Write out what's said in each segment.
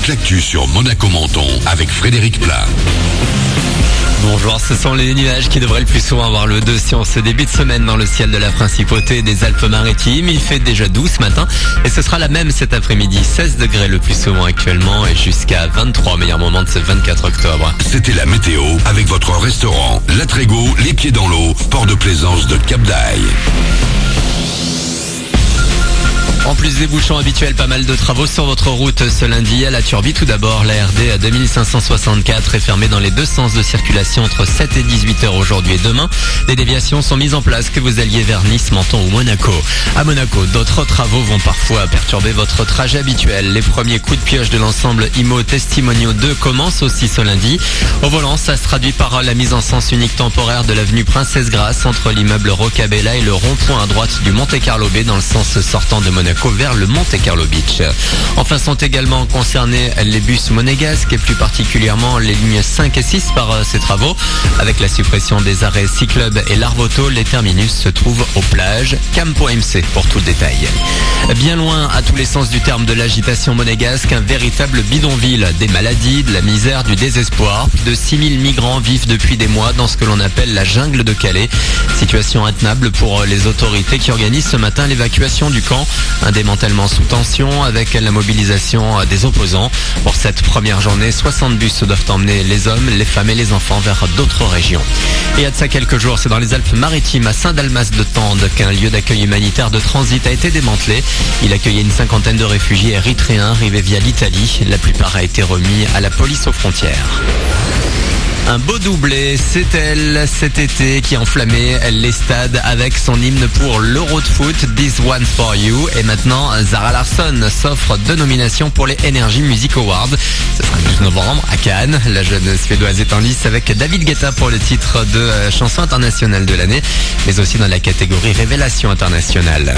toute l'actu sur Monaco-Menton avec Frédéric Plat. Bonjour, ce sont les nuages qui devraient le plus souvent avoir le dessus en ce début de semaine dans le ciel de la principauté des Alpes-Maritimes. Il fait déjà doux ce matin et ce sera la même cet après-midi. 16 degrés le plus souvent actuellement et jusqu'à 23, meilleur moment de ce 24 octobre. C'était la météo avec votre restaurant La Trégo, les pieds dans l'eau, port de plaisance de Cap d'Aille. En plus des bouchons habituels, pas mal de travaux sur votre route ce lundi à la Turbie. Tout d'abord, la RD à 2564 est fermée dans les deux sens de circulation entre 7 et 18 heures aujourd'hui et demain. Des déviations sont mises en place que vous alliez vers Nice, Menton ou Monaco. À Monaco, d'autres travaux vont parfois perturber votre trajet habituel. Les premiers coups de pioche de l'ensemble IMO Testimonio 2 commencent aussi ce lundi. Au volant, ça se traduit par la mise en sens unique temporaire de l'avenue Princesse Grasse entre l'immeuble Rocabella et le rond-point à droite du Monte Carlo Bay dans le sens sortant de Monaco vers le Monte Carlo Beach. Enfin sont également concernés les bus monégasques et plus particulièrement les lignes 5 et 6 par ces travaux. Avec la suppression des arrêts Cyclub et Larvoto, les terminus se trouvent aux plages. Cam.mc pour tout le détail. Bien loin à tous les sens du terme de l'agitation monégasque, un véritable bidonville, des maladies, de la misère, du désespoir. Plus de 6000 migrants vivent depuis des mois dans ce que l'on appelle la jungle de Calais. Situation intenable pour les autorités qui organisent ce matin l'évacuation du camp. Un démantèlement sous tension avec la mobilisation des opposants. Pour cette première journée, 60 bus doivent emmener les hommes, les femmes et les enfants vers d'autres régions. Et il y a de ça quelques jours, c'est dans les Alpes-Maritimes à Saint-Dalmas-de-Tende qu'un lieu d'accueil humanitaire de transit a été démantelé. Il accueillait une cinquantaine de réfugiés érythréens arrivés via l'Italie. La plupart a été remis à la police aux frontières. Un beau doublé, c'est elle cet été qui enflammait les stades avec son hymne pour l'Euro de foot, This One For You. Et maintenant, Zara Larsson s'offre 2 nominations pour les Energy Music Awards. Ce sera le 12 novembre à Cannes. La jeune Suédoise est en lice avec David Guetta pour le titre de chanson internationale de l'année, mais aussi dans la catégorie Révélation internationale.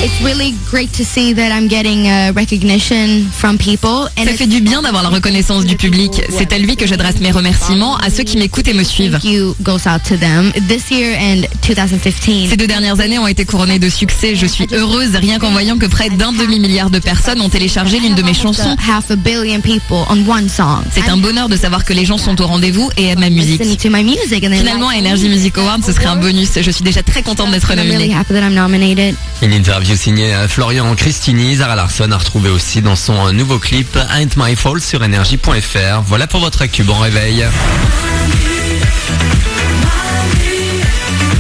It's really great to see that I'm getting recognition from people. Ça fait du bien d'avoir la reconnaissance du public. C'est à lui que j'adresse mes remerciements, à ceux qui m'écoutent et me suivent. Thank you goes out to them. This year and 2015. Ces 2 dernières années ont été couronnées de succès. Je suis heureuse rien qu'en voyant que près d'1 demi-milliard de personnes ont téléchargé l'une de mes chansons. Half a billion people on one song. C'est un bonheur de savoir que les gens sont au rendez-vous et aiment ma musique. Listening to my music and Finalement, Energy Music Awards, ce serait un bonus. Je suis déjà très contente d'être I'm really nominée. happy that I'm nominated. Une interview signée Florian Cristini. Zara Larsson a retrouvé aussi dans son nouveau clip Ain't My Fault sur Energy.fr. Voilà pour votre actu, bon réveil.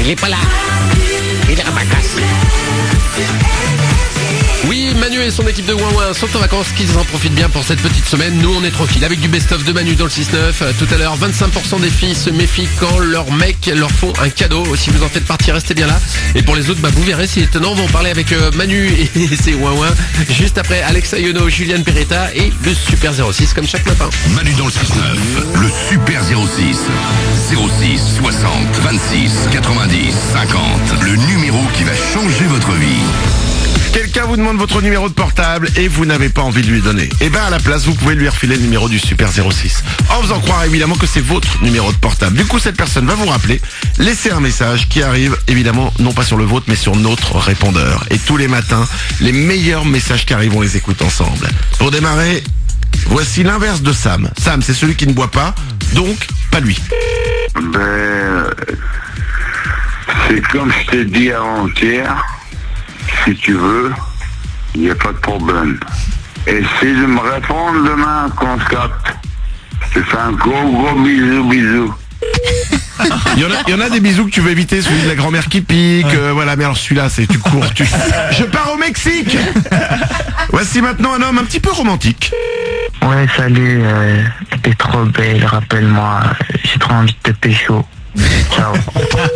Il est pas là. Il est à ma casse. Oui, Manu et son équipe de Ouin sont en vacances, qu'ils en profitent bien pour cette petite semaine. Nous, on est tranquille avec du best-of de Manu dans le 6-9. Tout à l'heure, 25% des filles se méfient quand leurs mecs leur font un cadeau. Si vous en faites partie, restez bien là. Et pour les autres, vous verrez, c'est étonnant. On va en parler avec Manu et ses Ouin. Juste après, Alexa Yono, Juliane Peretta et le Super 06 comme chaque matin. Manu dans le 6-9, le Super 06. 06 60 26 90 50. Le numéro qui va changer votre vie. Quelqu'un vous demande votre numéro de portable et vous n'avez pas envie de lui donner. Et bien à la place, vous pouvez lui refiler le numéro du Super 06. En faisant croire évidemment que c'est votre numéro de portable. Du coup, cette personne va vous rappeler, laisser un message qui arrive évidemment non pas sur le vôtre mais sur notre répondeur. Et tous les matins, les meilleurs messages qui arrivent, on les écoute ensemble. Pour démarrer, voici l'inverse de Sam. Sam, c'est celui qui ne boit pas, donc pas lui. C'est comme je t'ai dit avant-hier. Si tu veux, il n'y a pas de problème. Essaye de me répondre demain qu'on se capte. Je te fais un gros bisou. Il y en a des bisous que tu veux éviter, celui de la grand-mère qui pique, voilà, mais alors celui-là, c'est tu cours, Je pars au Mexique. Voici maintenant un homme un petit peu romantique. Ouais, salut, t'es trop belle, rappelle-moi, j'ai trop envie de te pécho. Ciao.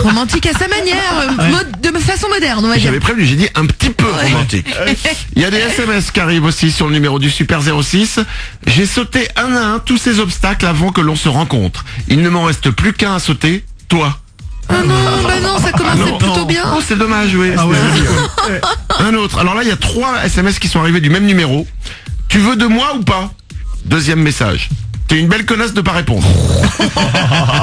Romantique à sa manière, de façon moderne, on va dire. J'avais prévenu, j'ai dit un petit peu romantique. Il y a des SMS qui arrivent aussi sur le numéro du Super 06. J'ai sauté un à un tous ces obstacles avant que l'on se rencontre. Il ne m'en reste plus qu'un à sauter, toi. Ah non, ça commençait plutôt bien. Oh, c'est dommage, oui. Un autre. Alors là, il y a 3 SMS qui sont arrivés du même numéro. Tu veux de moi ou pas? Deuxième message. T'es une belle connasse de pas répondre.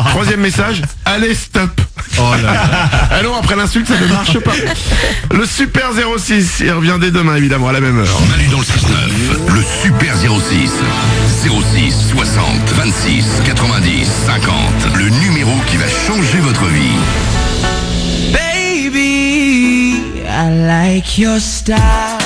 Troisième message. Allez, stop. Oh là là. Ah non, après l'insulte, ça ne marche pas. Le Super 06, il revient dès demain, évidemment, à la même heure. Manu dans le 6-9, le Super 06. 06 60 26 90 50. Le numéro qui va changer votre vie. Baby, I like your style.